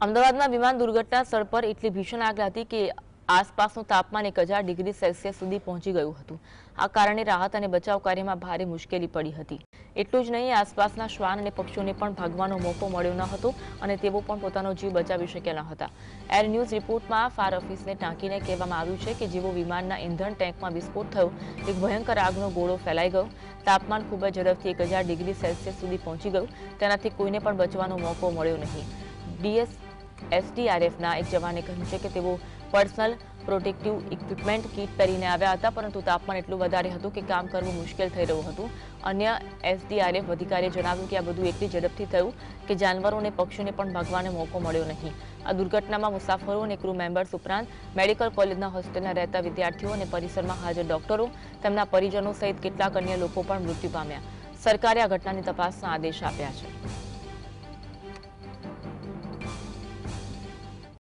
અમદાવાદમાં વિમાન દુર્ઘટના સ્થળ પર એટલી ભીષણ આગ હતી કે આસપાસનું તાપમાન 1000 ડિગ્રી સેલ્સિયસ સુધી પહોંચી ગયું હતું। આ કારણે રાહત અને બચાવ કાર્યમાં ભારે મુશ્કેલી પડી હતી। એટલું જ નહીં, આસપાસના શ્વાન અને પક્ષીઓને પણ ભાગવાનો મોકો મળ્યો ન હતો અને તેઓ પણ પોતાનો જીવ બચાવી શક્યા ન હતા। એર ન્યૂઝ રિપોર્ટમાં ફાયર ઓફિસને ટાંકીને કહેવામાં આવ્યું છે કે જેવો વિમાનના ઇંધણ ટેન્કમાં વિસ્ફોટ થયો, એક ભયંકર આગનો ગોળો ફેલાઈ ગયો। તાપમાન ખૂબ જ ઝડપથી 1000 ડિગ્રી સેલ્સિયસ સુધી પહોંચી ગયું। તેનાથી કોઈને પણ બચવાનો મોકો મળ્યો નહીં। એસડીઆરએફના એક જવાને કહ્યું છે કે તેઓ પર્સનલ પ્રોટેક્ટિવ ઇક્વિપમેન્ટ કીટ પહેરીને આવ્યા હતા, પરંતુ તાપમાન એટલું વધારે હતું કે કામ કરવું મુશ્કેલ થઈ રહ્યું હતું। અન્ય એસડીઆરએફ અધિકારીએ જણાવ્યું કે આ બધું એટલી ઝડપથી થયું કે જાનવરો અને પક્ષીઓને પણ ભાગવાનો મોકો મળ્યો નહીં। આ દુર્ઘટનામાં મુસાફરો અને ક્રૂ મેમ્બર્સ ઉપરાંત મેડિકલ કોલેજના હોસ્ટેલના રહેતા વિદ્યાર્થીઓ અને પરિસરમાં હાજર ડોક્ટરો, તેમના પરિજનો સહિત કેટલાક અન્ય લોકો પણ મૃત્યુ પામ્યા। સરકારે આ ઘટનાની તપાસના આદેશ આપ્યા છે।